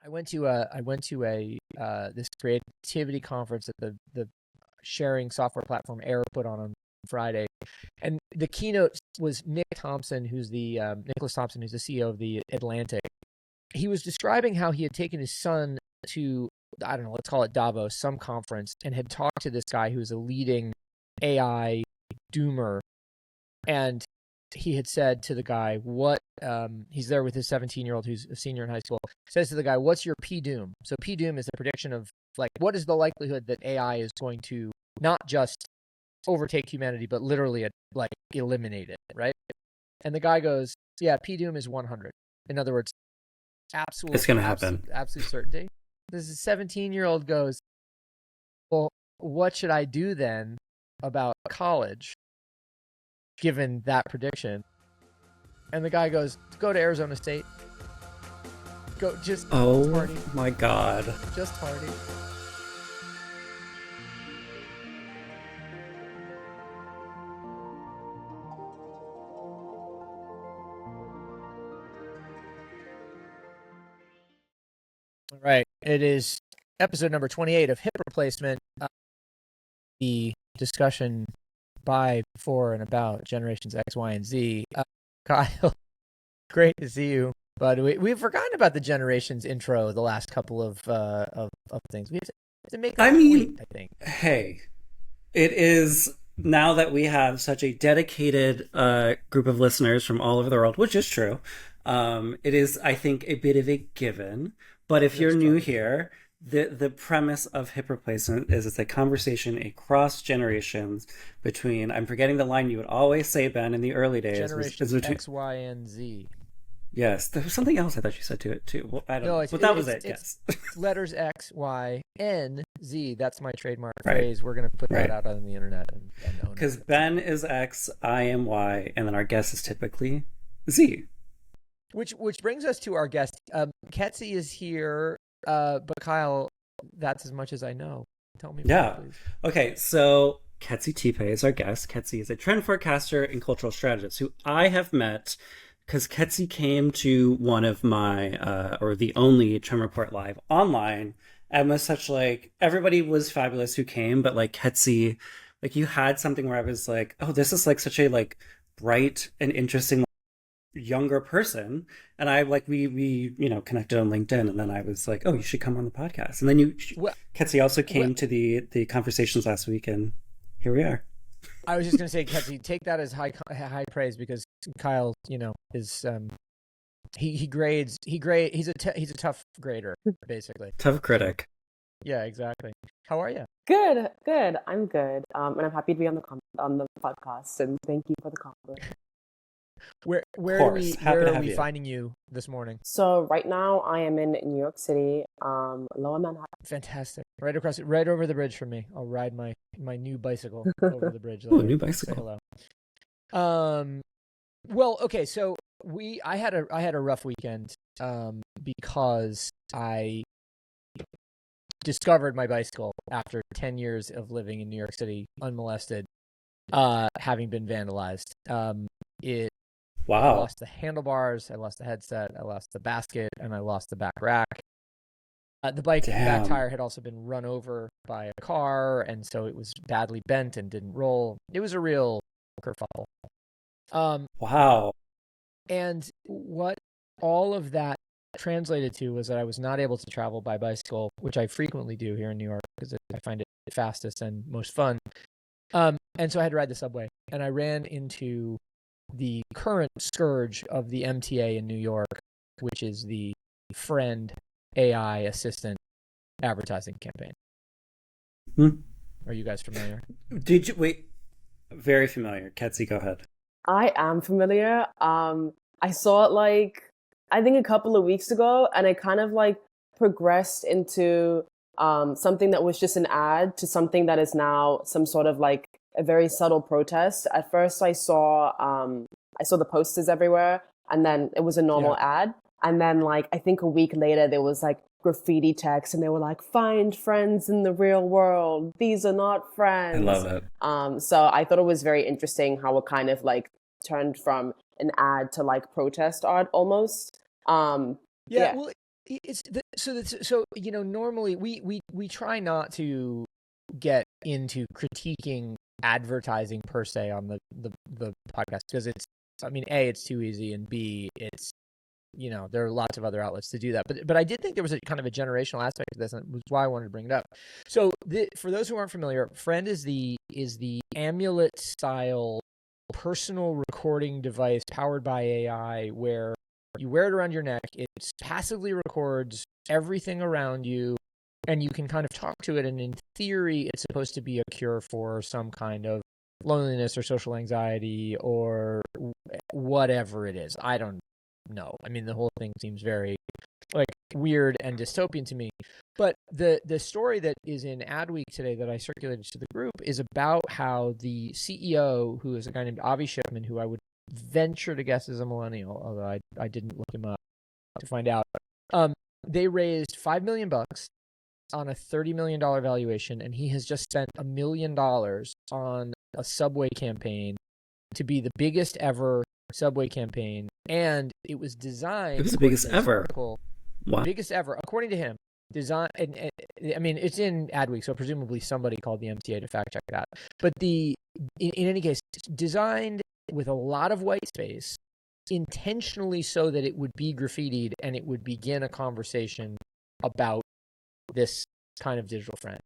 I went to a this creativity conference that the sharing software platform Air put on Friday, and the keynote was Nicholas Thompson, who's the CEO of the Atlantic. He was describing how he had taken his son to, I don't know, let's call it Davos, some conference, and had talked to this guy who was a leading AI doomer, and he had said to the guy, he's there with his 17-year-old who's a senior in high school, says to the guy, what's your P-doom? So P-doom is the prediction of, like, what is the likelihood that AI is going to not just overtake humanity, but literally, like, eliminate it, right? And the guy goes, yeah, P-doom is 100. In other words, It's going to happen. Absolute certainty. This 17-year-old goes, well, what should I do then about college, given that prediction? And the guy goes, go to Arizona State. Go, just party. My God. Just party. All right. It is episode number 28 of Hip Replacement. The discussion by, for, and about generations X, Y, and Z. Kyle, great to see you. But we've forgotten about the generations intro the last couple of things. We have to make that point, I think. Hey, it is, now that we have such a dedicated group of listeners from all over the world, which is true, it is, I think, a bit of a given. But if you're new here, the premise of Hip Replacement is it's a conversation across generations between, I'm forgetting the line you would always say, Ben, in the early days. Generations X, Y, and Z. Yes, there was something else I thought you said to it too. Well, I don't know, but that was it. Yes, letters X, Y, N, Z. That's my trademark phrase. We're gonna put that out on the internet and because Ben is X, I am Y, and then our guest is typically Z. Which brings us to our guest. Ketsi is here, but Kyle, that's as much as I know. Tell me more, please. Okay, so Ketsi Thipe is our guest. Ketsi is a trend forecaster and cultural strategist who I have met because Ketsi came to one of my, or the only Trend Report Live online, and was such, like, everybody was fabulous who came, but, like, Ketsi, like, you had something where I was like, oh, this is, like, such a, like, bright and interesting younger person. And I, like, we connected on LinkedIn, and then I was like, oh, you should come on the podcast. And then Ketsi also came to the conversations last week, and here we are. I was just going to say, Ketsi, take that as high praise, because Kyle, is he grades. He's a tough grader, basically. Tough critic. Yeah, exactly. How are you? Good. I'm good. And I'm happy to be on the podcast. And thank you for the compliment. Where are we finding you this morning? So right now I am in New York City, Lower Manhattan. Fantastic. Right over the bridge from me. I'll ride my new bicycle over the bridge. Oh, new bicycle. Say hello. Well, okay, so I had a rough weekend because I discovered my bicycle after 10 years of living in New York City unmolested, having been vandalized. Wow. I lost the handlebars, I lost the headset, I lost the basket, and I lost the back rack. The back tire had also been run over by a car, and so it was badly bent and didn't roll. It was a real kerfuffle. Wow. And what all of that translated to was that I was not able to travel by bicycle, which I frequently do here in New York because I find it fastest and most fun. And so I had to ride the subway, and I ran into the current scourge of the MTA in New York, which is the Friend AI assistant advertising campaign. Are you guys familiar? Did you wait? Very familiar. Ketsi, go ahead. I am familiar. I saw it I think a couple of weeks ago, and it kind of progressed into something that was just an ad to something that is now some sort of a very subtle protest. At first I saw the posters everywhere, and then it was a normal ad. And then I think a week later there was graffiti text, and they were like, find friends in the real world. These are not friends. I love it. So I thought it was very interesting how it kind of turned from an ad to protest art almost. Well, So normally we try not to get into critiquing advertising per se on the podcast, because it's too easy, and B, it's there are lots of other outlets to do that. But I did think there was a kind of a generational aspect to this, and it was why I wanted to bring it up. So for those who aren't familiar, Friend is the amulet style personal recording device powered by AI, where you wear it around your neck. It passively records everything around you, and you can kind of talk to it. And in theory, it's supposed to be a cure for some kind of loneliness or social anxiety or whatever it is. I don't know. I mean, the whole thing seems very weird and dystopian to me. But the story that is in Adweek today that I circulated to the group is about how the CEO, who is a guy named Avi Shipman, who I would venture to guess is a millennial, although I didn't look him up to find out. They raised $5 million on a $30 million valuation, and he has just spent $1 million on a Subway campaign to be the biggest ever Subway campaign. And it was designed. It was the biggest ever. Wow. Biggest ever, according to him. Design. And I mean, it's in Adweek, so presumably somebody called the MTA to fact check that. But in any case, designed with a lot of white space, intentionally so that it would be graffitied and it would begin a conversation about this kind of digital friend.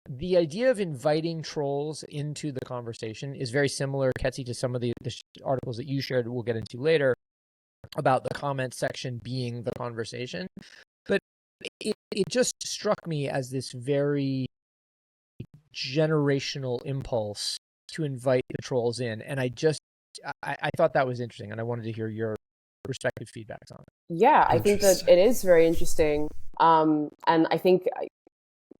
The idea of inviting trolls into the conversation is very similar, Ketsi, to some of the articles that you shared, we'll get into later, about the comment section being the conversation. But it just struck me as this very generational impulse to invite the trolls in. And I thought that was interesting, and I wanted to hear your respective feedbacks on it. Yeah, I think that it is very interesting. And I think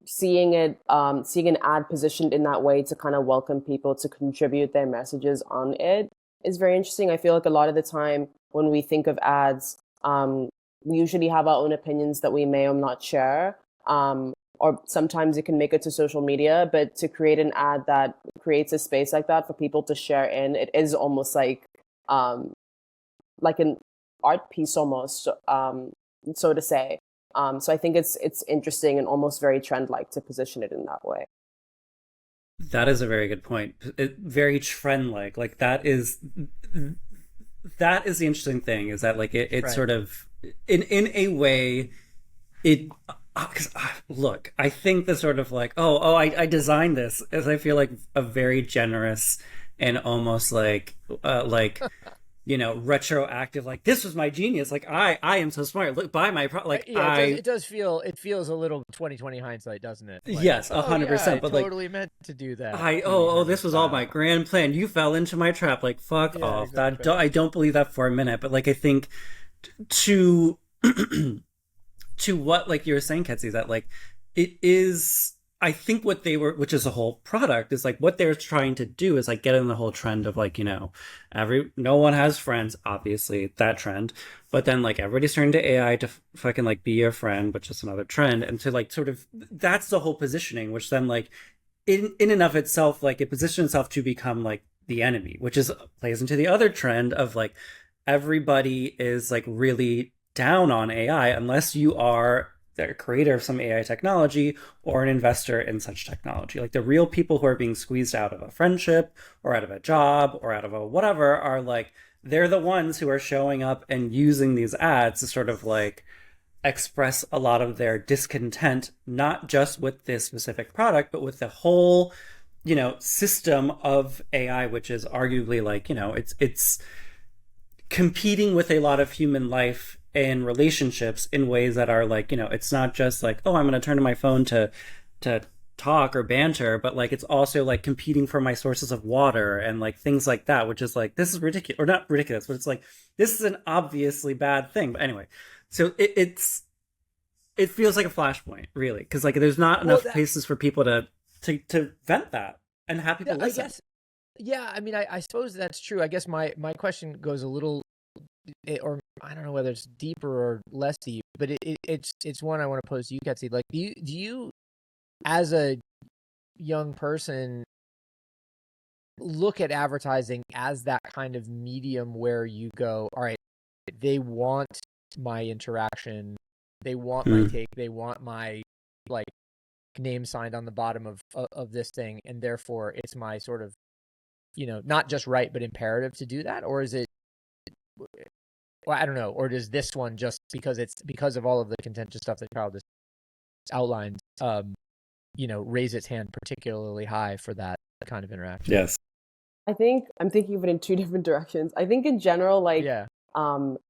seeing an ad positioned in that way to kind of welcome people to contribute their messages on it is very interesting. I feel like a lot of the time when we think of ads, we usually have our own opinions that we may or not share. Or sometimes it can make it to social media, but to create an ad that creates a space like that for people to share in, it is almost like an art piece almost, so to say. So I think it's interesting and almost very trend-like to position it in that way. That is a very good point. Very trend-like. Like that is the interesting thing, is that like it right. Sort of in a way it. Look, I think the sort of like, I designed this, as I feel like a very generous and almost like retroactive, like this was my genius, like I am so smart, look, buy my like yeah, it feels a little 2020 hindsight, doesn't it? Like, yes, 100%. But totally meant to do that. This was all my grand plan, you fell into my trap, like fuck off. Exactly. I don't believe that for a minute. But like I think to to what like you were saying, Ketsi, that like it is, I think what they were, which is a whole product, is like what they're trying to do is like get in the whole trend of like, no one has friends, obviously that trend, but then like everybody's turning to AI to fucking like be your friend, which is another trend. And to like sort of, that's the whole positioning, which then like in and of itself, like it positions itself to become like the enemy, which is plays into the other trend of like everybody is like really down on AI unless you are the creator of some AI technology or an investor in such technology. Like the real people who are being squeezed out of a friendship or out of a job or out of a whatever are like, they're the ones who are showing up and using these ads to sort of like express a lot of their discontent, not just with this specific product, but with the whole, system of AI, which is arguably like, it's competing with a lot of human life and relationships in ways that are like, it's not just like, I'm going to turn to my phone to talk or banter, but like it's also like competing for my sources of water and like things like that, which is like, this is ridiculous, or not ridiculous, but it's like, this is an obviously bad thing. But anyway, so it feels like a flashpoint, really, because like there's not enough places for people to vent that and have people listen. I mean, I suppose that's true. I guess my question goes a little, or I don't know whether it's deeper or less deep, but it's one I want to pose to you, Ketsi. Like, do you, as a young person, look at advertising as that kind of medium where you go, all right, they want my interaction, They want my take. They want my like name signed on the bottom of this thing, and therefore it's my sort of, not just right but imperative to do that? Or is it, well, I don't know, or does this one, just because of all of the contentious stuff that Kyle just outlined, raise its hand particularly high for that kind of interaction? Yes. I think I'm thinking of it in two different directions. I think in general, like, Yeah.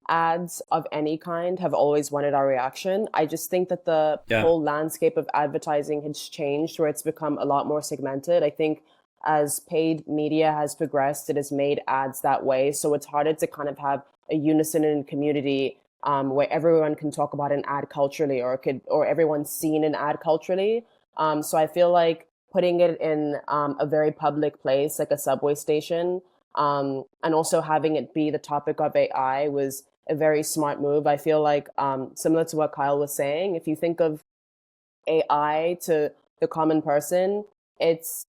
Ads of any kind have always wanted our reaction. I just think that the whole landscape of advertising has changed, where it's become a lot more segmented. I think as paid media has progressed, it has made ads that way. So it's harder to kind of have a unison in community, where everyone can talk about an ad culturally, or everyone's seen an ad culturally. So I feel like putting it in a very public place, like a subway station, and also having it be the topic of AI was a very smart move. I feel like, similar to what Kyle was saying, if you think of AI to the common person, it's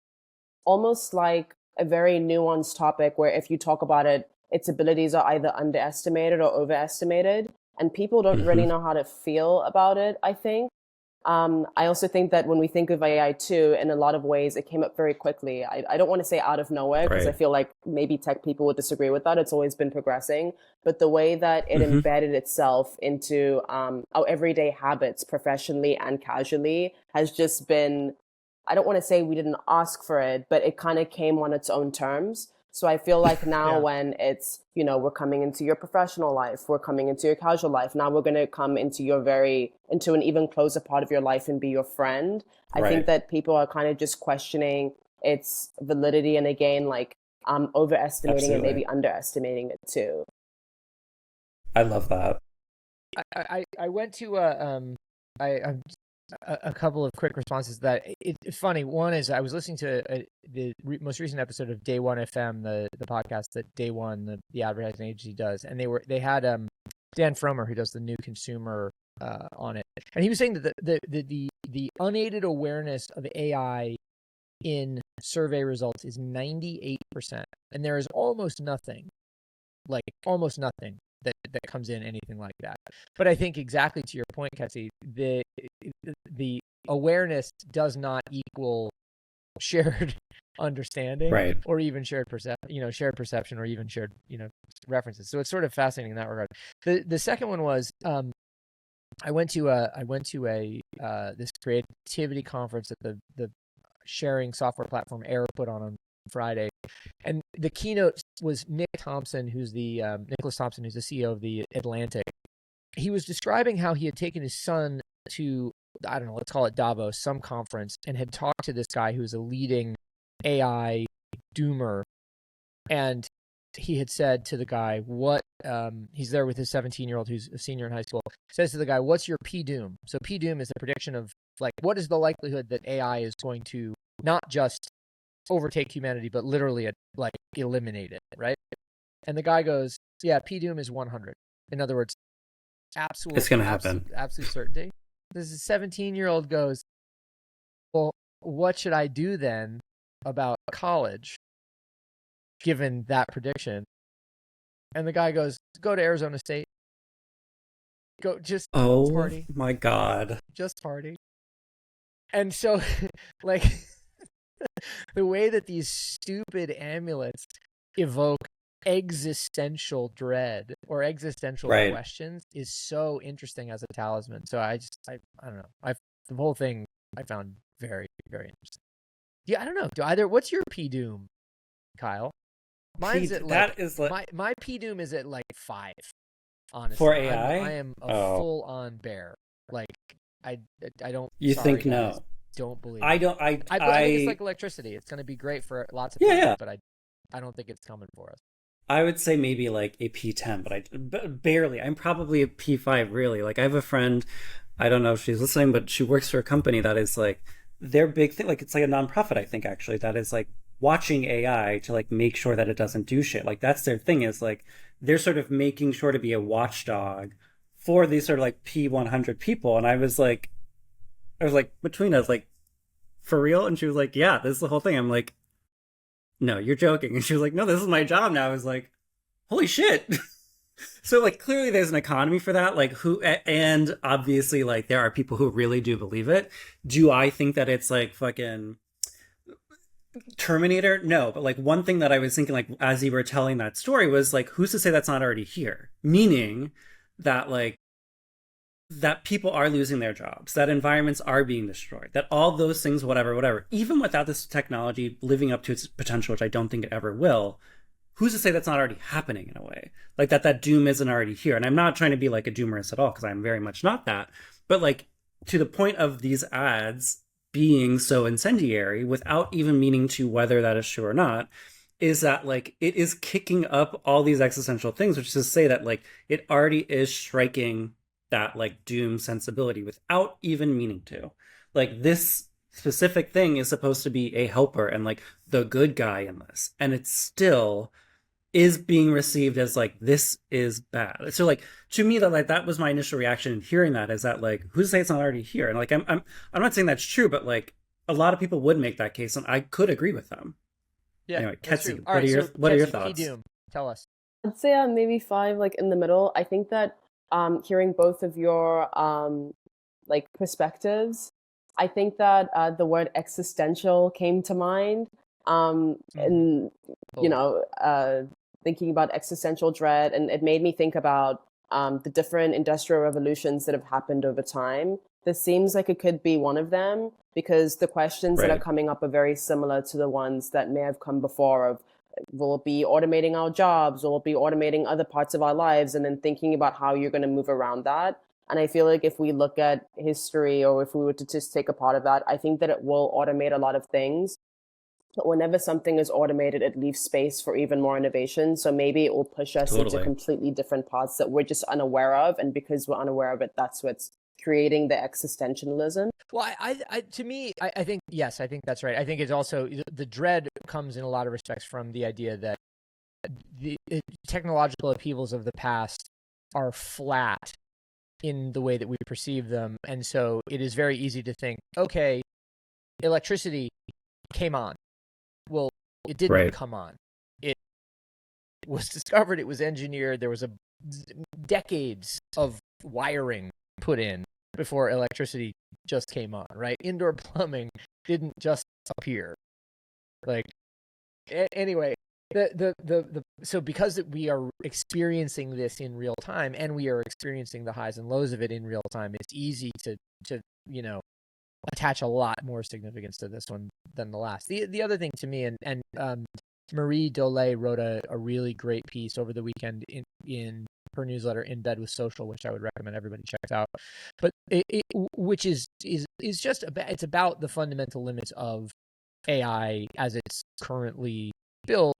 almost like a very nuanced topic where if you talk about it, its abilities are either underestimated or overestimated, and people don't really know how to feel about it, I think. I also think that when we think of AI too, in a lot of ways, it came up very quickly. I don't want to say out of nowhere, because I feel like maybe tech people would disagree with that. It's always been progressing. But the way that it embedded itself into our everyday habits, professionally and casually, has just been, I don't want to say we didn't ask for it, but it kind of came on its own terms. So I feel like now when it's, we're coming into your professional life, we're coming into your casual life, now we're going to come into into an even closer part of your life and be your friend. I think that people are kind of just questioning its validity, and again, like, overestimating and maybe underestimating it too. I love that. I went to a couple of quick responses to that. It's funny. One is I was listening to the most recent episode of Day One FM, the podcast that Day One, the advertising agency, does, and they had Dan Frommer, who does the New Consumer, on it, and he was saying that the unaided awareness of AI in survey results is 98%, and there is almost nothing that comes in anything like that. But I think, exactly to your point, Ketsi, the awareness does not equal shared understanding, right, or even shared perception, or even shared, references. So it's sort of fascinating in that regard. The second one was, I went to a this creativity conference that the sharing software platform Air put on Friday, and the keynote was Nicholas Thompson, who's the CEO of the Atlantic. He was describing how he had taken his son to, I don't know, let's call it Davos, some conference, and had talked to this guy who's a leading AI doomer, and he had said to the guy, he's there with his 17-year-old who's a senior in high school, says to the guy, "What's your P-doom?" So P-doom is a prediction of, like, what is the likelihood that AI is going to not just overtake humanity, but literally, like, eliminate it, right? And the guy goes, "Yeah, P-doom is 100. In other words, it's going to happen. Absolute certainty." This 17-year-old goes, "Well, what should I do then about college, given that prediction?" And the guy goes, "Go to Arizona State. Go, just party. Oh my God. Just party." And so, like, the way that these stupid amulets evoke existential dread or existential questions is so interesting as a talisman. So I don't know. The whole thing I found very, very interesting. Yeah, I don't know. What's your P-doom, Kyle? Mine's at my P-doom is at like 5. Honestly, for AI, I am a full-on bear. Like, I don't. You think guys, no? Don't believe. I don't. I think it's like electricity. It's going to be great for lots of things, but I don't think it's coming for us. I would say maybe like a P10, but barely. I'm probably a P5, really. Like, I have a friend, I don't know if she's listening, but she works for a company that is like, their big thing, like, it's like a nonprofit, I think, actually, that is like watching AI to like make sure that it doesn't do shit. Like, that's their thing, is like, they're sort of making sure to be a watchdog for these sort of like P100 people. And I was like, between us, like, for real? And she was like, yeah, this is the whole thing. I'm like, no, you're joking. And she was like, no, this is my job now. I was like, holy shit. So like clearly there's an economy for that, like and obviously like there are people who really do believe it. Do I think that it's like fucking Terminator? No, but like one thing that I was thinking like as you were telling that story was like who's to say that's not already here? Meaning that like that people are losing their jobs, that environments are being destroyed, that all those things, whatever, even without this technology living up to its potential, which I don't think it ever will, who's to say that's not already happening in a way? Like that doom isn't already here. And I'm not trying to be like a doomerist at all, because I'm very much not that. But like to the point of these ads being so incendiary without even meaning to whether that is true or not, is that like it is kicking up all these existential things, which is to say that like it already is striking that like doom sensibility without even meaning to. Like this specific thing is supposed to be a helper and like the good guy in this, and it still is being received as like this is bad. So like to me that like that was my initial reaction in hearing that, is that like who's to say it's not already here? And like I'm not saying that's true, but like a lot of people would make that case and I could agree with them. Yeah, anyway, that's Ketsi, true. what are your Ketsi, thoughts? P-Doom, tell us. I'd say I'm maybe five, like in the middle. I think that hearing both of your like perspectives, I think that the word existential came to mind. And you know, thinking about existential dread, and it made me think about the different industrial revolutions that have happened over time. This seems like it could be one of them, because the questions that are Right. coming up are very similar to the ones that may have come before of will it be automating our jobs, will it be automating other parts of our lives, and then thinking about how you're going to move around that. And I feel like if we look at history, or if we were to just take a part of that, I think that it will automate a lot of things. But whenever something is automated, it leaves space for even more innovation. So maybe it will push us into Totally. completely different paths that we're just unaware of. And because we're unaware of it, that's what's creating the existentialism. Well, to me, I think, yes, I think that's right. I think it's also the dread comes in a lot of respects from the idea that the technological upheavals of the past are flat in the way that we perceive them. And so it is very easy to think, okay, electricity came on. Well, it didn't Right. come on. It was discovered, it was engineered, there was a decades of wiring put in before electricity just came on, right? Indoor plumbing didn't just appear. Like, anyway, so because we are experiencing this in real time, and we are experiencing the highs and lows of it in real time, it's easy to you know, attach a lot more significance to this one than the last. The other thing to me, and Marie Dole wrote a really great piece over the weekend in her newsletter In Bed with Social, which I would recommend everybody checks out. But which is just it's about the fundamental limits of AI as it's currently built,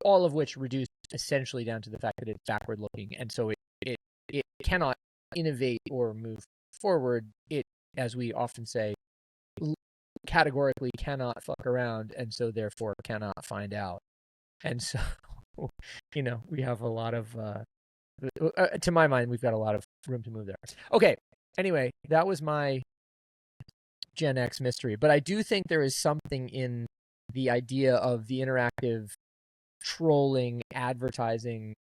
all of which reduce essentially down to the fact that it's backward looking, and so it cannot innovate or move forward. It, as we often say, categorically cannot fuck around, and so therefore cannot find out. And so, you know, we have a lot of, to my mind, we've got a lot of room to move there. Okay. Anyway, that was my Gen X mystery. But I do think there is something in the idea of the interactive trolling advertising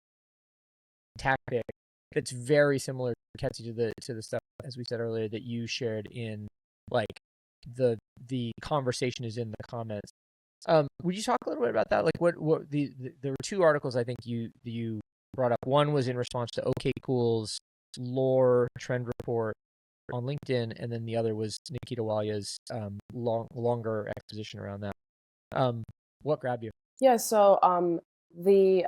tactic that's very similar, Ketsi, to the stuff, as we said earlier, that you shared in like the conversation is in the comments. Would you talk a little bit about that? Like what there were two articles I think you brought up. One was in response to OK Cool's lore trend report on LinkedIn, and then the other was Nikita Walya's longer exposition around that. What grabbed you? Yeah, so the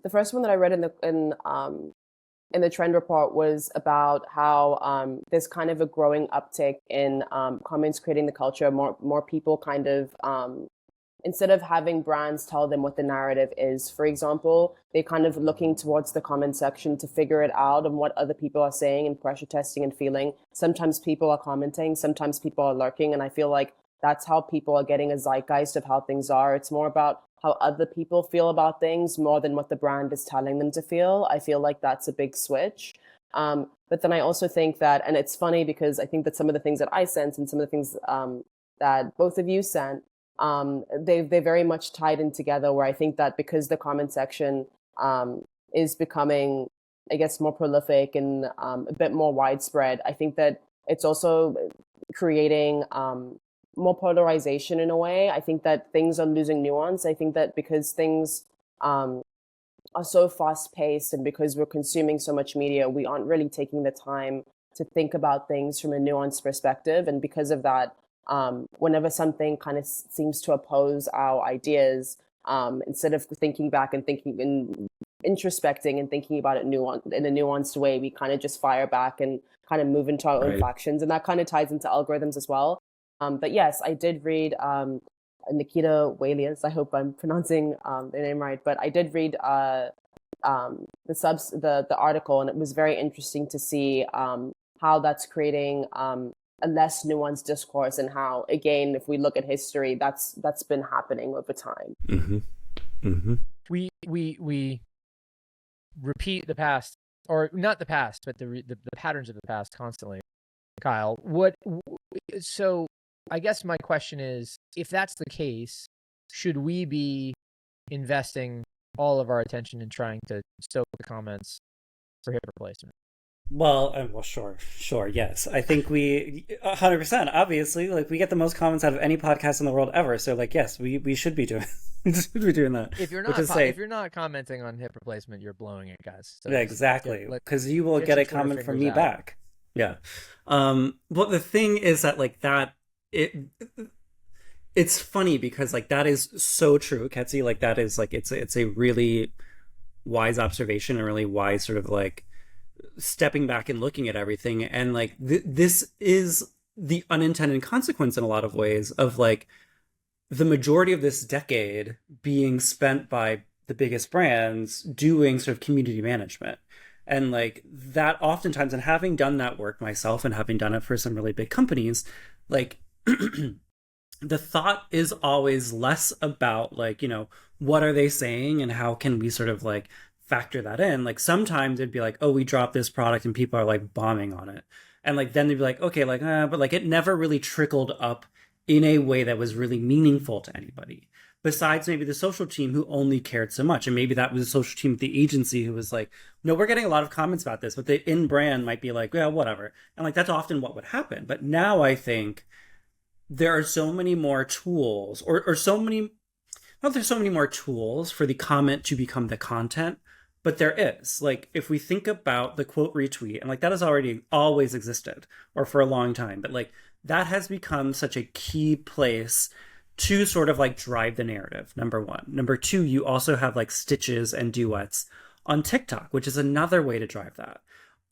first one that I read in the trend report was about how there's kind of a growing uptick in comments creating the culture. More people kind of instead of having brands tell them what the narrative is, for example, they're kind of looking towards the comment section to figure it out and what other people are saying and pressure testing and feeling. Sometimes people are commenting, sometimes people are lurking, and I feel like that's how people are getting a zeitgeist of how things are. It's more about how other people feel about things more than what the brand is telling them to feel. I feel like that's a big switch. But then I also think that, and it's funny because I think that some of the things that I sent and some of the things that both of you sent, they're very much tied in together, where I think that because the comment section is becoming, I guess, more prolific and a bit more widespread, I think that it's also creating more polarization in a way. I think that things are losing nuance. I think that because things um, are so fast paced and because we're consuming so much media, we aren't really taking the time to think about things from a nuanced perspective. And because of that, whenever something kind of seems to oppose our ideas, instead of thinking back and thinking and introspecting and thinking about it in a nuanced way, we kind of just fire back and kind of move into our own Right. factions. And that kind of ties into algorithms as well. But yes, I did read Nikita Walias. I hope I'm pronouncing the name right. But I did read the article, and it was very interesting to see how that's creating a less nuanced discourse, and how, again, if we look at history, that's been happening over time. Mm-hmm. Mm-hmm. We repeat the past, or not the past, but the patterns of the past constantly. Kyle, so I guess my question is, if that's the case, should we be investing all of our attention in trying to stoke the comments for hip replacement? Well, sure, yes. I think we 100%. Obviously, like, we get the most comments out of any podcast in the world ever. So, like, yes, we should be doing should be doing that. If you're not commenting on hip replacement, you're blowing it, guys. So yeah, exactly. Because you will get a comment from me back. Yeah. But the thing is that, like, it's funny because, like, that is so true, Ketsi. Like, that is, like, it's a really wise observation, a really wise sort of, like, stepping back and looking at everything. And, like, this is the unintended consequence in a lot of ways of, like, the majority of this decade being spent by the biggest brands doing sort of community management. And, like, that oftentimes, and having done that work myself and having done it for some really big companies, like, the thought is always less about, like, what are they saying and how can we sort of, like, factor that in. Like, sometimes it'd be like, oh, we dropped this product and people are, like, bombing on it. And, like, then they'd be like, okay, like, but, like, it never really trickled up in a way that was really meaningful to anybody. Besides maybe the social team who only cared so much. And maybe that was a social team at the agency who was like, no, we're getting a lot of comments about this, but the in-brand might be like, yeah, whatever. And, like, that's often what would happen. But now I think there are so many more tools, or so many, not there's so many more tools for the comment to become the content, but there is. Like, if we think about the quote retweet, and, like, that has already always existed, or for a long time, but, like, that has become such a key place to sort of, like, drive the narrative, number one. Number two, you also have, like, stitches and duets on TikTok, which is another way to drive that.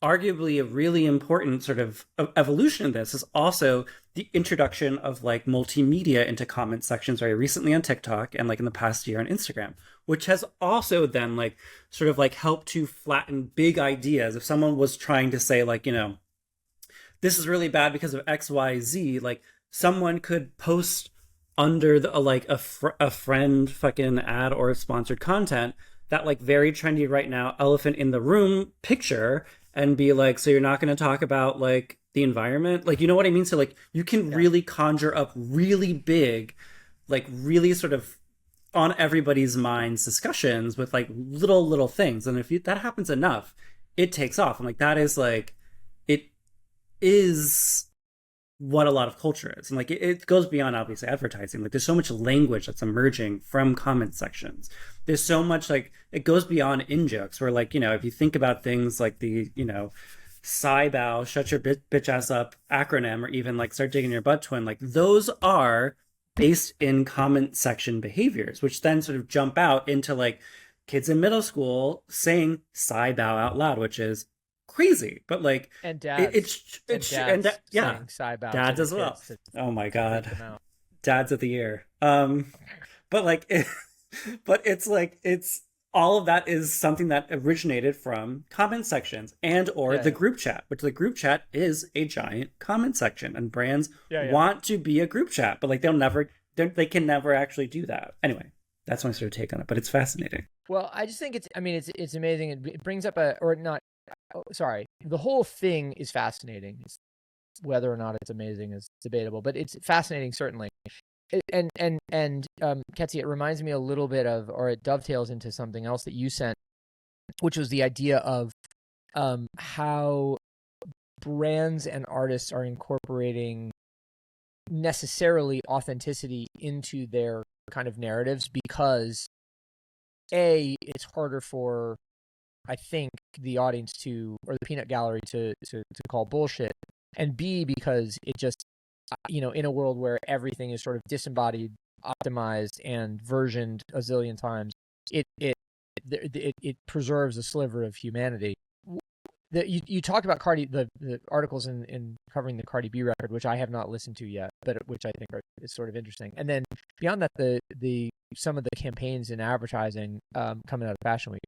Arguably a really important sort of evolution of this is also the introduction of, like, multimedia into comment sections very recently on TikTok and, like, in the past year on Instagram, which has also then, like, sort of, like, helped to flatten big ideas. If someone was trying to say, like, this is really bad because of XYZ, like, someone could post under a friend fucking ad or sponsored content that, like, very trendy right now elephant in the room picture, and be like, so you're not going to talk about, like, the environment? Like, you know what I mean? So, like, you can really conjure up really big, like, really sort of on everybody's minds discussions with, like, little things. And if that happens enough, it takes off. And, like, that is, like, it is what a lot of culture is. And, like, it goes beyond, obviously, advertising. Like, there's so much language that's emerging from comment sections. There's so much, like, it goes beyond in-jokes, where, like, if you think about things like the, SciBow, shut your bitch ass up acronym, or even, like, start digging your butt twin, like, those are based in comment section behaviors, which then sort of jump out into, like, kids in middle school saying SciBow out loud, which is crazy. But, like, and dads, yeah, dads as well. Oh my god, dads of the year. But, like, but it's like, it's all of that is something that originated from comment sections and the group chat, which the group chat is a giant comment section, and brands want to be a group chat, but, like, they can never actually do that. Anyway, that's my sort of take on it, but it's fascinating. Well, I just think it's amazing. It brings up the whole thing is fascinating. Whether or not it's amazing is debatable, but it's fascinating, certainly. And Ketsi, it reminds me a little bit of, or it dovetails into something else that you sent which was the idea of how brands and artists are incorporating necessarily authenticity into their kind of narratives because it's harder for, I think, the audience or the peanut gallery to call bullshit, and B, because it just, in a world where everything is sort of disembodied, optimized, and versioned a zillion times, it preserves a sliver of humanity. You talked about the articles in covering the Cardi B record, which I have not listened to yet, but which I think is sort of interesting. And then beyond that, the some of the campaigns in advertising coming out of Fashion Week.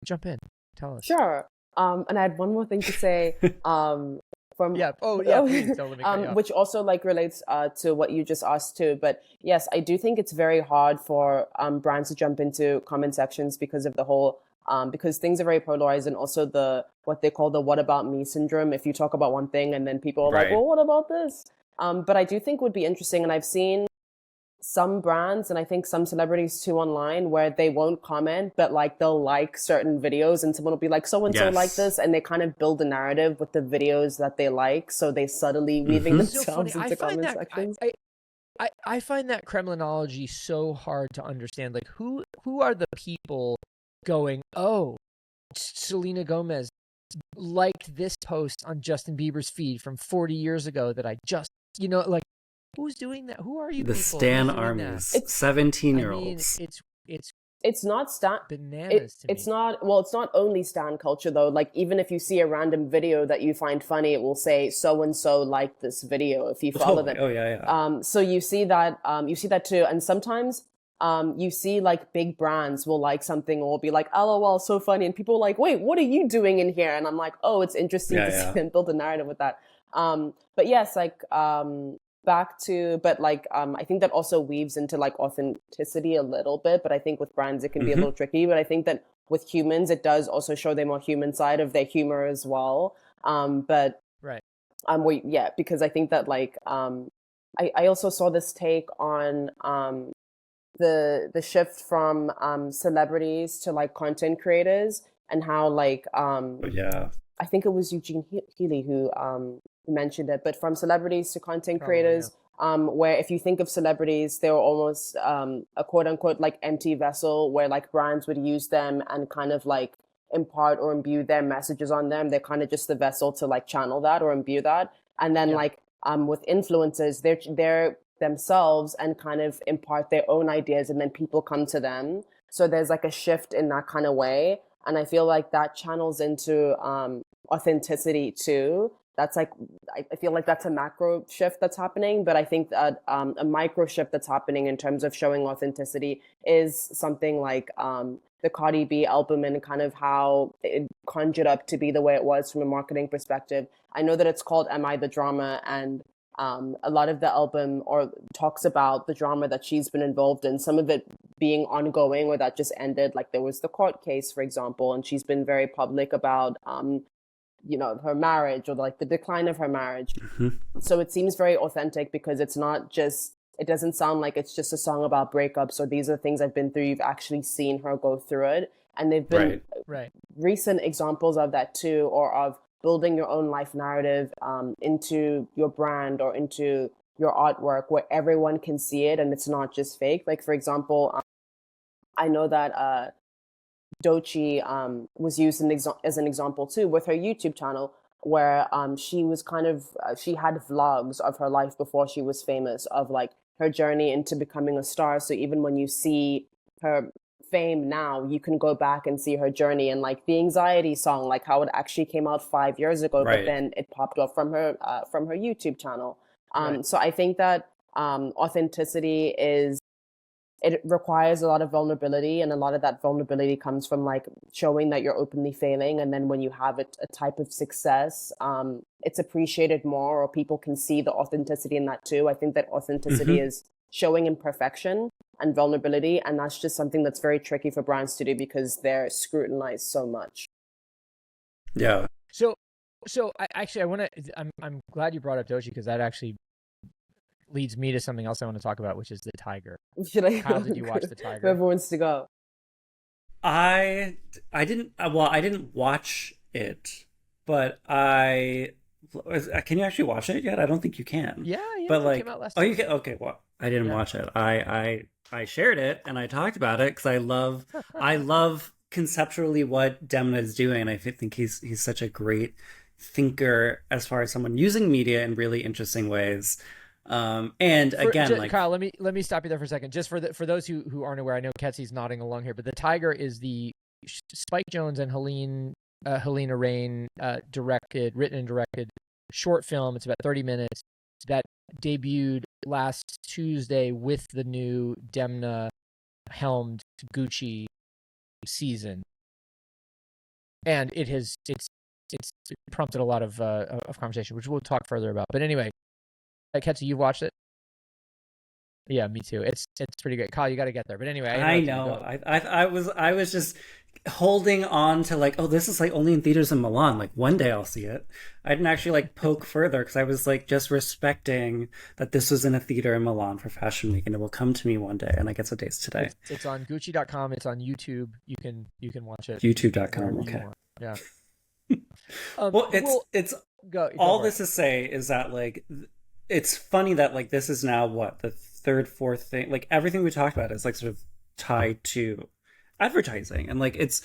Jump in, tell us. Sure. And I had one more thing to say. Please don't let me cut you off. Which also relates to what you just asked too. But yes, I do think it's very hard for brands to jump into comment sections because of the whole because things are very polarized, and also what they call the "what about me" syndrome. If you talk about one thing and then people are like, "Well, what about this?" But I do think would be interesting, and I've seen some brands and I think some celebrities too online where they won't comment, but they'll like certain videos, and someone will be like, so and so like this, and they kind of build a narrative with the videos that they like, so they subtly weaving themselves into comment sections. I find that Kremlinology so hard to understand. Like, who are the people going, oh, Selena Gomez liked this post on Justin Bieber's feed from 40 years ago that I just, who's doing that? Who are you? The Stan armies, 17-year-olds. It's not Stan. Bananas to me. It's not. Well, it's not only Stan culture though. Even if you see a random video that you find funny, it will say so and so liked this video. If you follow them. Oh yeah. So you see that. You see that too, and sometimes. You see big brands will like something or be like, LOL, so funny. And people are like, wait, what are you doing in here? And I'm like, oh, it's interesting to see them build a narrative with that. But yes, back to, but I think that also weaves into authenticity a little bit. But I think with brands, it can be a little tricky. But I think that with humans, it does also show the more human side of their humor as well. Because I think that I also saw this take on, the shift from celebrities to content creators, and how I think it was Eugene Healy who mentioned it, but from celebrities to content creators, where if you think of celebrities, they were almost a quote unquote empty vessel where brands would use them and kind of impart or imbue their messages on them. They're kind of just the vessel to channel that or imbue that. And then with influencers, they're themselves and kind of impart their own ideas, and then people come to them. So there's a shift in that kind of way, and I feel that channels into authenticity too. That's I feel that's a macro shift that's happening, but I think that a micro shift that's happening in terms of showing authenticity is something the Cardi B album, and kind of how it conjured up to be the way it was from a marketing perspective. I know that it's called Am I the Drama, and a lot of the album talks about the drama that she's been involved in, some of it being ongoing or that just ended. There was the court case, for example, and she's been very public about, her marriage or the decline of her marriage. So it seems very authentic because it's not just, it doesn't sound like it's just a song about breakups or these are things I've been through. You've actually seen her go through it. And they've been recent examples of that too, or of building your own life narrative into your brand or into your artwork where everyone can see it and it's not just fake. For example, I know that Doechii was used as an example too with her YouTube channel, where she was kind of, she had vlogs of her life before she was famous, of her journey into becoming a star. So even when you see her fame now, you can go back and see her journey, and the anxiety song, how it actually came out 5 years ago, but then it popped up from her YouTube channel. So I think that authenticity it requires a lot of vulnerability, and a lot of that vulnerability comes from showing that you're openly failing, and then when you have a type of success, it's appreciated more, or people can see the authenticity in that too. I think that authenticity is showing imperfection and vulnerability, and that's just something that's very tricky for brands to do because they're scrutinized so much. Yeah. So I'm glad you brought up Doechii, because that actually leads me to something else I want to talk about, which is the Tiger. How did you watch the Tiger? Whoever wants to go. I didn't well, I didn't watch it, but can you actually watch it yet? I don't think you can. Yeah, But it came like, out last oh, you Tuesday. can. Okay, well, I didn't Yeah. watch it. I shared it and I talked about it because I love conceptually what Demna is doing, and I think he's such a great thinker as far as someone using media in really interesting ways. And again, like, Kyle, let me stop you there for a second. Just for those who aren't aware, I know Ketsy's nodding along here, but the Tiger is the Spike Jonze and Helena Rain written and directed short film. It's about 30 minutes that debuted last Tuesday with the new Demna helmed Gucci season, and it's prompted a lot of conversation, which we'll talk further about. But anyway, Ketsy, you've watched it? Yeah, me too. It's pretty good. Kyle, you got to get there. But anyway, I know. I was just holding on to like, oh, this is like only in theaters in Milan. Like one day I'll see it. I didn't actually like poke further because I was like just respecting that this was in a theater in Milan for Fashion Week and it will come to me one day. And I guess what day's today? It's on Gucci.com. It's on YouTube. You can watch it. YouTube.com. Okay. Yeah. Well, it's go all this to say is that like it's funny that like this is now what the third, fourth thing. Like everything we talked about is like sort of tied to advertising, and like it's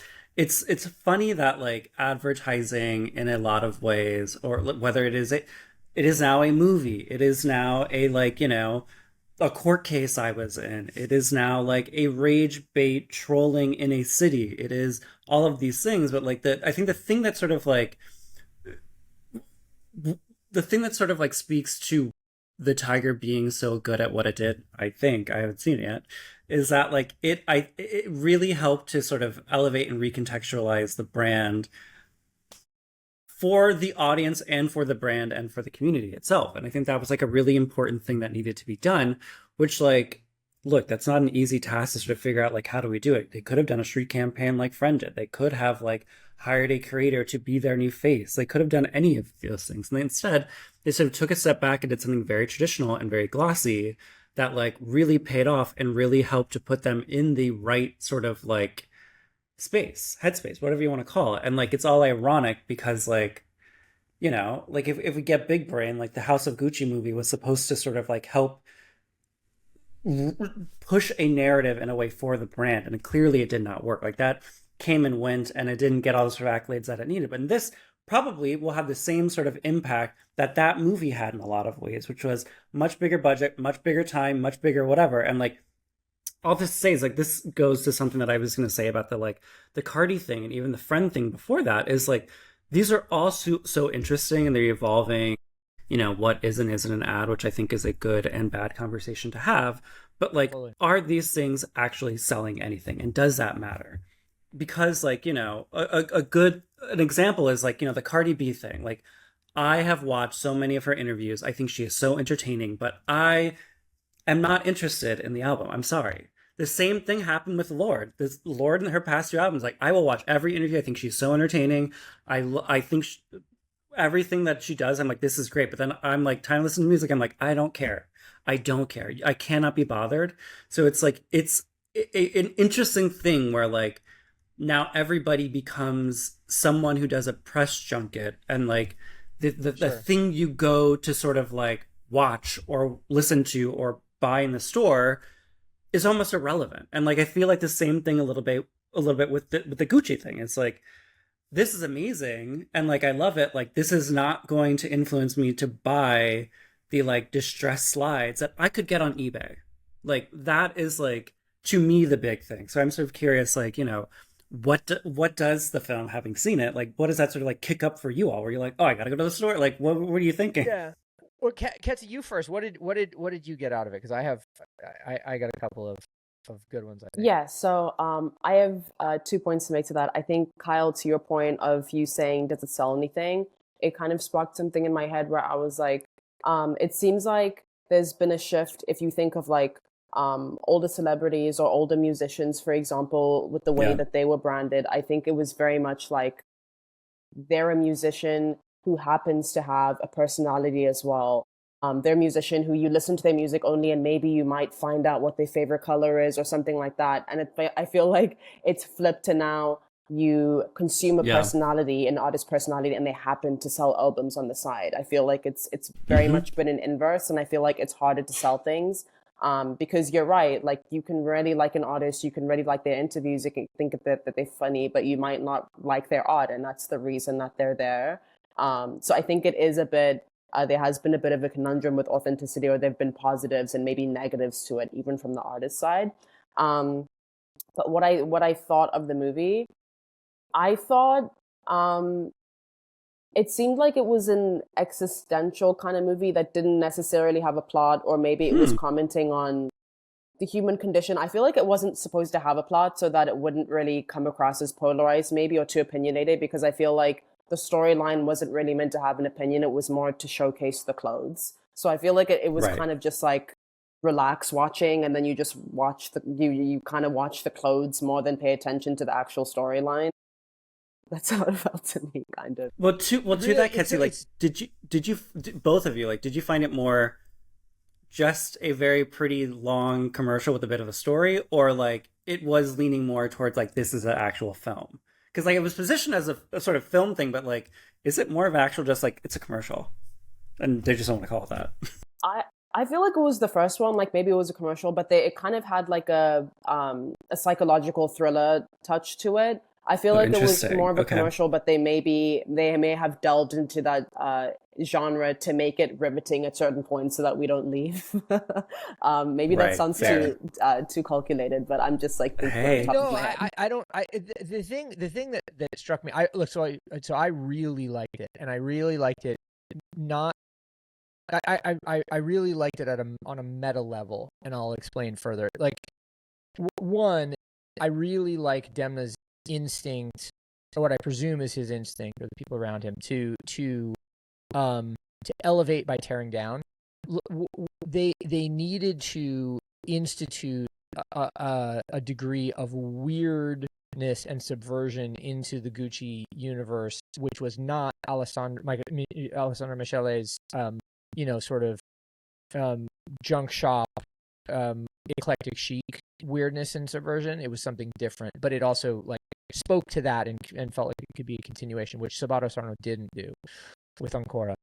funny that like advertising in a lot of ways, or whether it is now a movie, it is now a like a court case I was in, it is now like a rage bait trolling in a city, it is all of these things, but like I think the thing that sort of like speaks to the Tiger being so good at what it did, I think I haven't seen it yet, is that like it really helped to sort of elevate and recontextualize the brand for the audience and for the brand and for the community itself. And I think that was like a really important thing that needed to be done, which like, look, that's not an easy task to sort of figure out like, how do we do it? They could have done a street campaign like Friend did. They could have like hired a creator to be their new face. They could have done any of those things. And instead, they sort of took a step back and did something very traditional and very glossy that like really paid off and really helped to put them in the right sort of like headspace, whatever you want to call it. And like, it's all ironic because like, like if we get big brain, like the House of Gucci movie was supposed to sort of like help push a narrative in a way for the brand. And clearly it did not work. Like that came and went and it didn't get all the sort of accolades that it needed. But this probably will have the same sort of impact that movie had in a lot of ways, which was much bigger budget, much bigger time, much bigger whatever. And like, all this to say is like, this goes to something that I was going to say about the Cardi thing and even the Friend thing before that is like, these are all so interesting and they're evolving, what is and isn't an ad, which I think is a good and bad conversation to have. But like, totally. Are these things actually selling anything? And does that matter? Because like, an example is like, the Cardi B thing. Like I have watched so many of her interviews. I think she is so entertaining, but I am not interested in the album. I'm sorry. The same thing happened with Lorde. Lorde in her past two albums, like I will watch every interview. I think she's so entertaining. I think everything that she does, I'm like, this is great. But then I'm like, time to listen to music. I'm like, I don't care. I cannot be bothered. So it's like, it's an interesting thing where like now everybody becomes someone who does a press junket, and like the thing you go to sort of like watch or listen to or buy in the store is almost irrelevant. And like I feel like the same thing a little bit with the Gucci thing. It's like, this is amazing and like I love it. Like this is not going to influence me to buy the like distressed slides that I could get on eBay. Like that is like to me the big thing. So I'm sort of curious, like, what does the film, having seen it, like what does that sort of like kick up for you all, where you're like, oh, I gotta go to the store? Like what are you thinking? Yeah. Well, Ketsi, you first. What did you get out of it? Because I got a couple of good ones, I think. Yeah, so I have 2 points to make to that. I think, Kyle, to your point of you saying, does it sell anything? It kind of sparked something in my head where I was like, it seems like there's been a shift if you think of like older celebrities or older musicians, for example, with the way that they were branded. I think it was very much like they're a musician who happens to have a personality as well. they're a musician who you listen to their music only, and maybe you might find out what their favorite color is or something like that. And I feel like it's flipped to now you consume a Yeah. personality, an artist personality, and they happen to sell albums on the side. I feel like it's very Hmm. much been an inverse, and I feel like it's harder to sell things. Because you're right, like you can really like an artist, you can really like their interviews, you can think that they're funny, but you might not like their art, and that's the reason that they're there. So I think it is a bit, there has been a bit of a conundrum with authenticity, or there have been positives and maybe negatives to it, even from the artist side. Um, but what I thought of the movie, I thought it seemed like it was an existential kind of movie that didn't necessarily have a plot, or maybe it was Hmm. commenting on the human condition. I feel like it wasn't supposed to have a plot so that it wouldn't really come across as polarized, maybe, or too opinionated, because I feel like the storyline wasn't really meant to have an opinion. It was more to showcase the clothes. So I feel like it was Right. kind of just like relax watching, and then you just watch you kind of watch the clothes more than pay attention to the actual storyline. That's how it felt to me, kind of. To Really, that, Ketsi, like, both of you, like, did you find it more just a very pretty long commercial with a bit of a story, or like it was leaning more towards like this is an actual film? Because like it was positioned as a sort of film thing, but like, is it more of an actual just like it's a commercial, and they just don't want to call it that? I I feel like it was the first one, like maybe it was a commercial, but it kind of had like a psychological thriller touch to it. I feel Oh, like it was more interesting. of a Okay. commercial, but they may have delved into that genre to make it riveting at certain points so that we don't leave. Maybe that Right. sounds yeah. Fair. too calculated, but I'm just like thinking off the Hey. top of No, my head. I don't. The thing that struck me. I look. So I really liked it, and I really liked it. Not. I really liked it on a meta level, and I'll explain further. Like one, I really like Demna's instinct, or what I presume is his instinct, or the people around him, to elevate by tearing down. They needed to institute a degree of weirdness and subversion into the Gucci universe, which was not Alessandro Michele's sort of um, junk shop, eclectic chic weirdness and subversion. It was something different, but it also like spoke to that and felt like it could be a continuation, which Sabato Sarno didn't do with Ancora.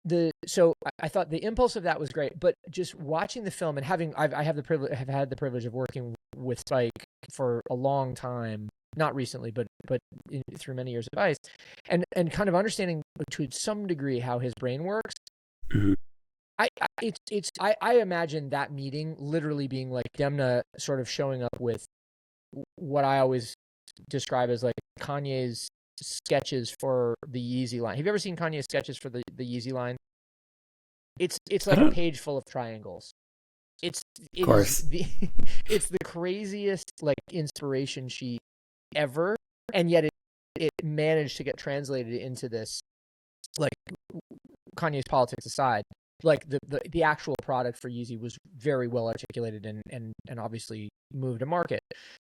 I thought the impulse of that was great, but just watching the film and have had the privilege of working with Spike for a long time, not recently, but through many years of Vice, and kind of understanding to some degree how his brain works. Mhm. I imagine that meeting literally being like Demna sort of showing up with what I always describe as like Kanye's sketches for the Yeezy line. Have you ever seen Kanye's sketches for the Yeezy line? It's I like a don't. page full of triangles. It's Of it is course. the it's the craziest like inspiration sheet ever, and yet it managed to get translated into this, like, Kanye's politics aside, like the actual product for Yeezy was very well articulated and obviously moved a market.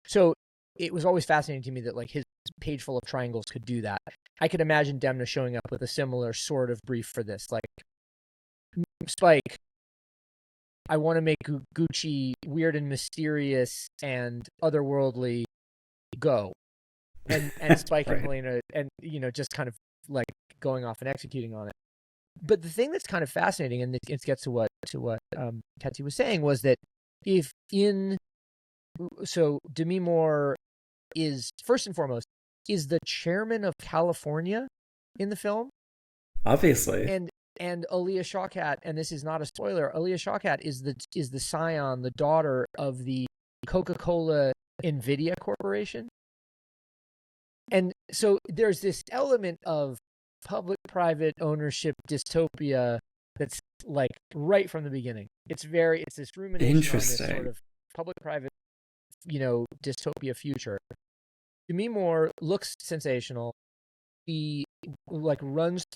So it was always fascinating to me that like his page full of triangles could do that. I could imagine Demna showing up with a similar sort of brief for this, like, Spike, I want to make Gucci weird and mysterious and otherworldly. Go. And Spike and Right. Helena, and just kind of like going off and executing on it. But the thing that's kind of fascinating, and it gets to what Ketsi was saying, was that if in so Demi Moore is first and foremost is the chairman of California in the film, Obviously. and Aaliyah Shawkat, and this is not a spoiler, Aaliyah Shawkat is the scion, the daughter of the Coca-Cola Nvidia Corporation. And so there's this element of public-private ownership dystopia that's like right from the beginning. It's this rumination on this sort Interesting. of public-private, dystopia future. Demi Moore looks sensational. He like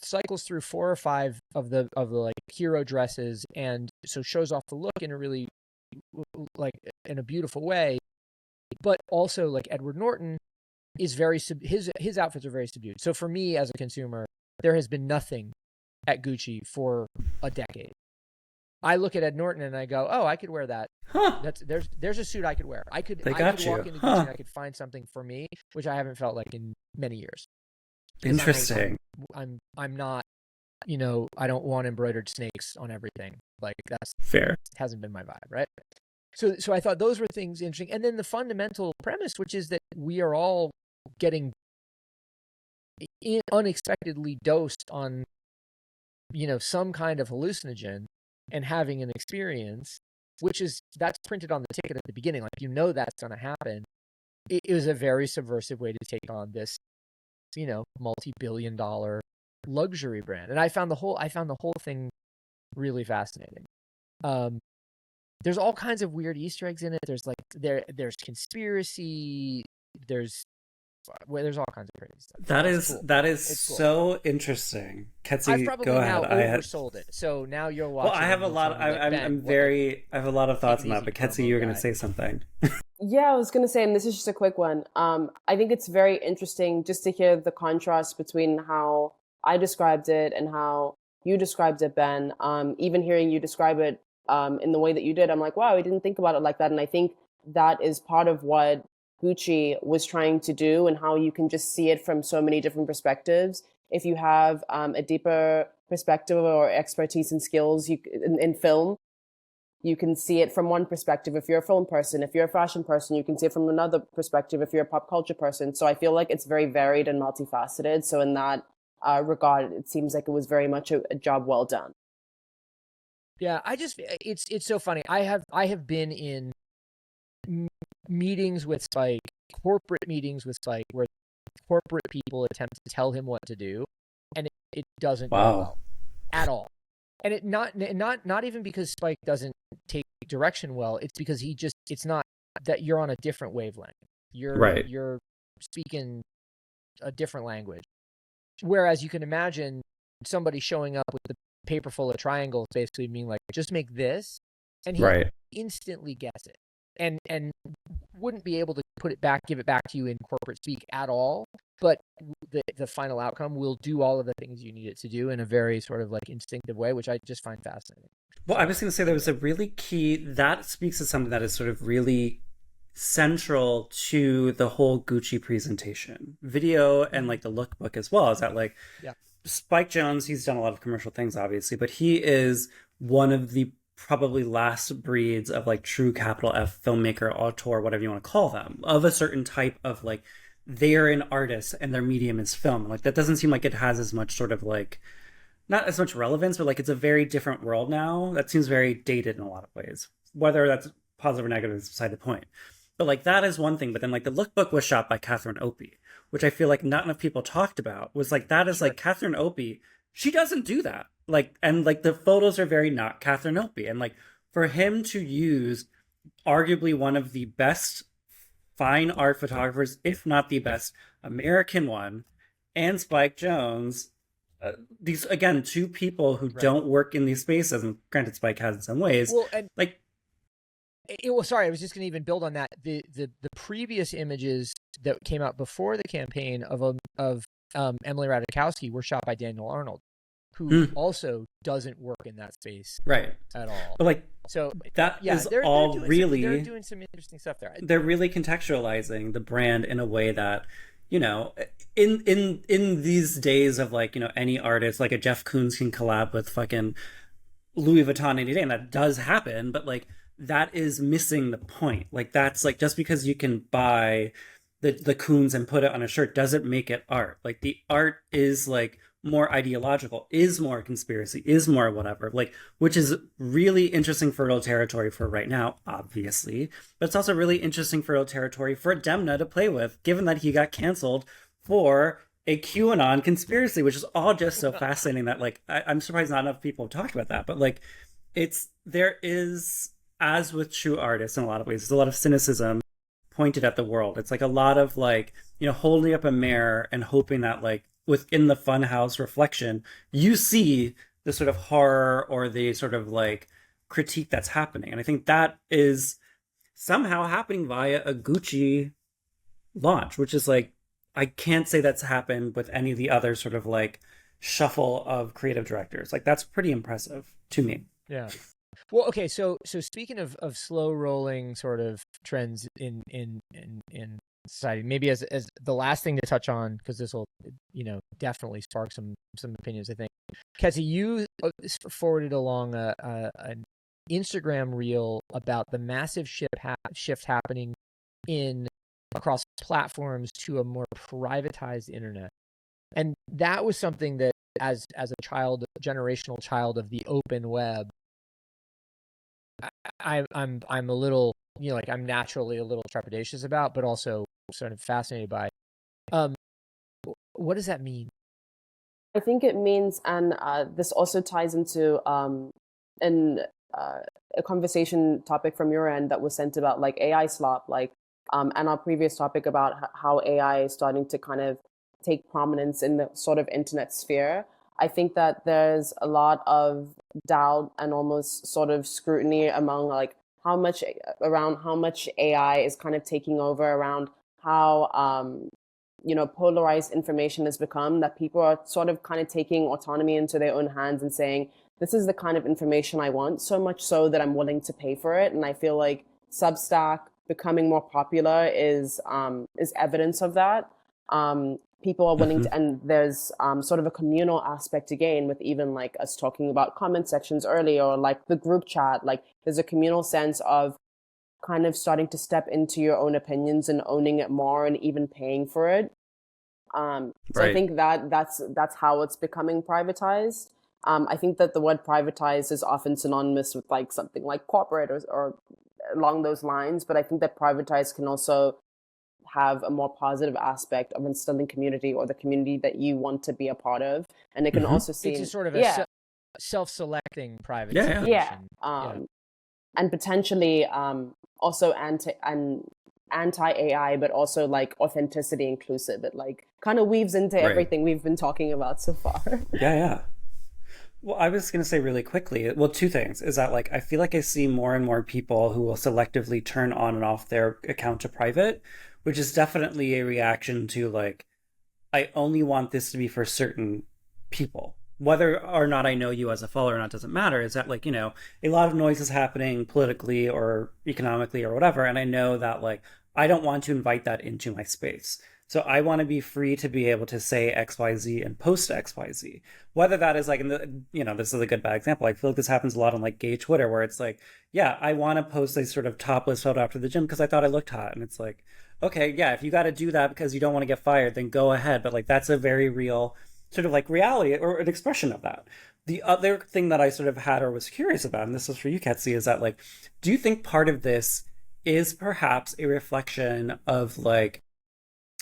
cycles through 4 or 5 of the like hero dresses, and so shows off the look in a really like in a beautiful way. But also, like, Edward Norton is his outfits are very subdued. So for me as a consumer, there has been nothing at Gucci for a decade. I look at Ed Norton and I go, oh, I could wear that. Huh. There's a suit I could wear. I could walk into Gucci and I could find something for me, which I haven't felt like in many years. Interesting. I'm not, I don't want embroidered snakes on everything. Like that's fair. Hasn't been my vibe, right? So I thought those were things interesting. And then the fundamental premise, which is that we are all getting unexpectedly dosed on, some kind of hallucinogen and having an experience, that's printed on the ticket at the beginning. Like, that's going to happen. It was a very subversive way to take on this, multi-billion-dollar luxury brand. And I found the whole thing really fascinating. There's all kinds of weird Easter eggs in it. There's conspiracy. There's all kinds of crazy stuff. That is so cool. Interesting. Ketsi, I've probably go ahead. now oversold it. So now you're watching. Well, I have a lot. I have a lot of thoughts on that. But Ketsi, you were going to say something. Yeah, I was going to say, and this is just a quick one. I think it's very interesting just to hear the contrast between how I described it and how you described it, Ben. Even hearing you describe it in the way that you did, I'm like, wow, I didn't think about it like that. And I think that is part of what Gucci was trying to do, and how you can just see it from so many different perspectives. If you have a deeper perspective or expertise and skills in film, you can see it from one perspective. If you're a film person, if you're a fashion person, you can see it from another perspective if you're a pop culture person. So I feel like it's very varied and multifaceted. So in that regard, it seems like it was very much a job well done. Yeah, it's so funny. I have been in meetings with Spike, corporate meetings with Spike, where corporate people attempt to tell him what to do, and it doesn't go well at all. And it not even because Spike doesn't take direction well. It's because it's not that you're on a different wavelength. You're speaking a different language. Whereas you can imagine somebody showing up with the paper full of triangles, basically being like, just make this, and he instantly gets it. And wouldn't be able to give it back to you in corporate speak at all, but the final outcome will do all of the things you need it to do in a very sort of like instinctive way, which I just find fascinating. Well, I was going to say there was a really key that speaks to something that is sort of really central to the whole Gucci presentation video and like the lookbook as well, is that like Spike Jonze, he's done a lot of commercial things obviously, but he is one of the probably last breeds of like true capital F filmmaker, auteur, whatever you want to call them, of a certain type of like, they're an artist and their medium is film. Like that doesn't seem like it has as much sort of like, not as much relevance, but like it's a very different world now. That seems very dated in a lot of ways. Whether that's positive or negative is beside the point. But like that is one thing. But then like the lookbook was shot by Catherine Opie, which I feel like not enough people talked about. Was like that is like Catherine Opie, she doesn't do that. Like, and like the photos are very not Catherine Opie. And like for him to use arguably one of the best fine art photographers, if not the best American one, and Spike Jonze, these again, two people who don't work in these spaces, and granted Spike has in some ways, sorry, I was just going to even build on that. The previous images that came out before the campaign of Emily Ratajkowski were shot by Daniel Arnold, who also doesn't work in that space at all. But like, so that is all really they're doing some interesting stuff there. They're really contextualizing the brand in a way that, you know, in these days of like, you know, any artist like a Jeff Koons can collab with fucking Louis Vuitton any day, and that does happen, but like that is missing the point. Like that's like, just because you can buy the Koons and put it on a shirt doesn't make it art. Like the art is like more ideological, is more conspiracy, is more whatever, like, which is really interesting fertile territory for right now, obviously, but it's also really interesting fertile territory for Demna to play with, given that he got canceled for a QAnon conspiracy, which is all just so fascinating that like I'm surprised not enough people have talked about that. But like there is, as with true artists in a lot of ways, there's a lot of cynicism pointed at the world. It's like a lot of like, you know, holding up a mirror and hoping that like within the funhouse reflection, you see the sort of horror or the sort of like critique that's happening. And I think that is somehow happening via a Gucci launch, which is like, I can't say that's happened with any of the other sort of like shuffle of creative directors. Like that's pretty impressive to me. Yeah. Well, okay, so speaking of slow rolling sort of trends in society, maybe as the last thing to touch on, because this will definitely spark some opinions. I think, Ketsi, you forwarded along an Instagram reel about the massive shift happening in across platforms to a more privatized internet, and that was something that as a generational child of the open web, I'm a little, like, I'm naturally a little trepidatious about, but also sort of fascinated by. What does that mean? I think it means, and this also ties into an a conversation topic from your end that was sent about like AI slop, like and our previous topic about how AI is starting to kind of take prominence in the sort of internet sphere. I think that there's a lot of doubt and almost sort of scrutiny among like how much AI is kind of taking over, around how polarized information has become, that people are sort of kind of taking autonomy into their own hands and saying, this is the kind of information I want, so much so that I'm willing to pay for it. And I feel like Substack becoming more popular is evidence of that. People are willing to, and there's sort of a communal aspect again, with even like us talking about comment sections earlier, or like the group chat. Like there's a communal sense of kind of starting to step into your own opinions and owning it more, and even paying for it. So I think that's how it's becoming privatized. I think that the word privatized is often synonymous with like something like corporate or along those lines, but I think that privatized can also have a more positive aspect of instilling community, or the community that you want to be a part of. And it can also seem, it's a sort of a self-selecting privatization. And potentially also anti-AI, but also like authenticity inclusive. It like kind of weaves into everything we've been talking about so far. Yeah. Well, I was going to say really quickly, well, two things is that like, I feel like I see more and more people who will selectively turn on and off their account to private, which is definitely a reaction to like, I only want this to be for certain people. Whether or not I know you as a follower or not doesn't matter. Is that like, a lot of noise is happening politically or economically or whatever. And I know that like, I don't want to invite that into my space. So I want to be free to be able to say XYZ and post XYZ. Whether that is like, this is a good bad example. I feel like this happens a lot on like gay Twitter, where it's like, yeah, I want to post a sort of topless photo after the gym because I thought I looked hot. And it's like, okay, yeah, if you got to do that because you don't want to get fired, then go ahead. But like, that's a very real sort of like reality or an expression of that. The other thing that I sort of had or was curious about, and this was for you, Ketsi, is that like, do you think part of this is perhaps a reflection of like,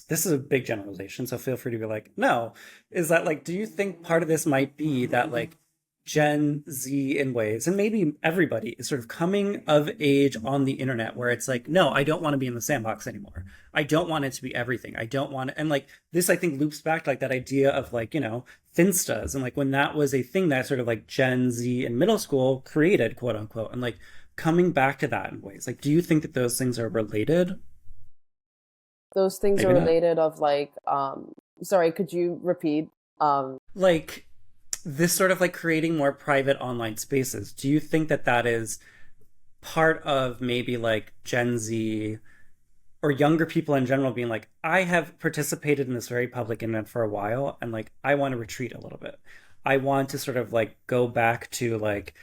this is a big generalization, so feel free to be like, no, is that like, do you think part of this might be that like Gen Z in ways, and maybe everybody is sort of coming of age on the internet, where it's like, no, I don't want to be in the sandbox anymore. I don't want it to be everything. I don't want it. And like this, I think loops back to like that idea of like, Finstas, and like when that was a thing that sort of like Gen Z in middle school created, quote unquote, and like coming back to that in ways. Like, do you think that those things are related? Those things maybe are related of like, sorry, could you repeat? Like this sort of like creating more private online spaces. Do you think that that is part of maybe like Gen Z or younger people in general being like, I have participated in this very public internet for a while, and like, I want to retreat a little bit. I want to sort of like go back to like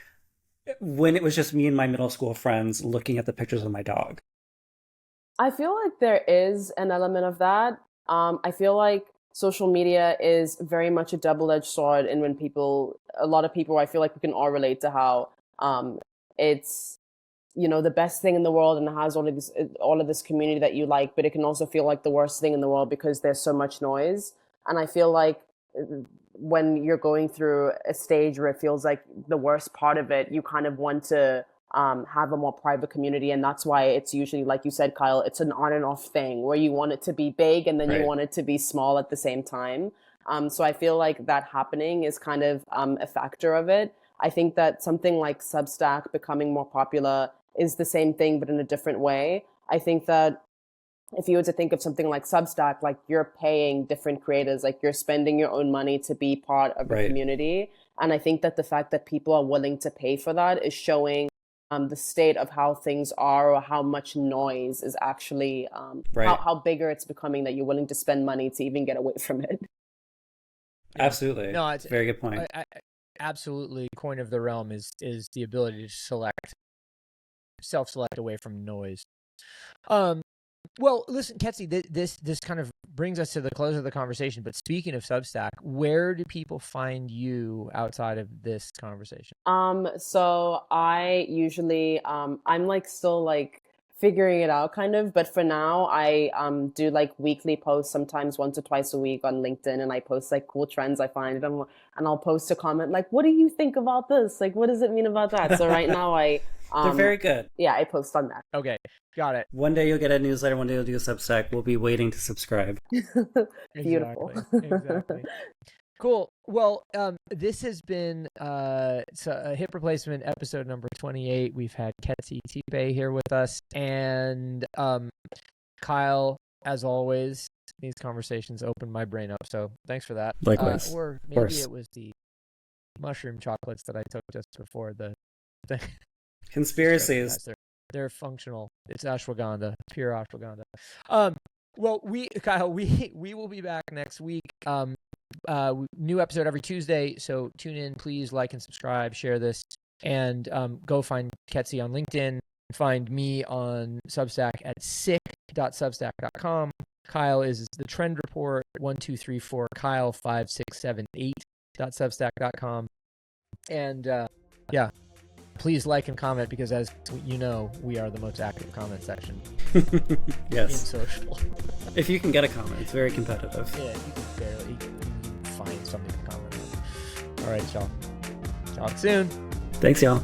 when it was just me and my middle school friends looking at the pictures of my dog. I feel like there is an element of that. I feel like social media is very much a double-edged sword, and when a lot of people, I feel like we can all relate to how it's the best thing in the world, and it has all of this community that you like, but it can also feel like the worst thing in the world because there's so much noise. And I feel like when you're going through a stage where it feels like the worst part of it, you kind of want to have a more private community. And that's why it's usually, like you said, Kyle, it's an on and off thing where you want it to be big and then you want it to be small at the same time. So I feel like that happening is kind of a factor of it. I think that something like Substack becoming more popular is the same thing, but in a different way. I think that if you were to think of something like Substack, like you're paying different creators, like you're spending your own money to be part of the community. And I think that the fact that people are willing to pay for that is showing the state of how things are, or how much noise is actually, Right. how bigger it's becoming, that you're willing to spend money to even get away from it. Absolutely. No, it's very good point. Absolutely. Coin of the realm is the ability to self-select away from noise. Well, listen, Ketsi, this kind of brings us to the close of the conversation. But speaking of Substack, where do people find you outside of this conversation? So I usually, I'm like still like figuring it out kind of, but for now I do like weekly posts, sometimes once or twice a week on LinkedIn, and I post like cool trends I find, and I'll post a comment like, what do you think about this? Like, what does it mean about that? So right now They're very good. yeah, I post on that. Okay, got it. One day you'll get a newsletter, one day you'll do a Substack. We'll be waiting to subscribe. Beautiful. Exactly. Cool. Well, this has been a hip replacement episode number 28. We've had Ketsi Thipe here with us, and Kyle, as always, these conversations open my brain up. So thanks for that. Likewise. Or maybe it was the mushroom chocolates that I took just before the thing. Conspiracies. They're functional. It's ashwagandha, pure ashwagandha. Well, Kyle, we will be back next week. New episode every Tuesday, so tune in. Please like and subscribe, share this, and go find Ketsi on LinkedIn. Find me on Substack at sick.substack.com. Kyle is the Trend Report 1234 Kyle 5678.substack.com. And yeah, please like and comment, because as you know, we are the most active comment section Yes. in social. If you can get a comment, it's very competitive. Yeah, you can barely find something to comment on. All right, y'all. Talk soon. Thanks, y'all.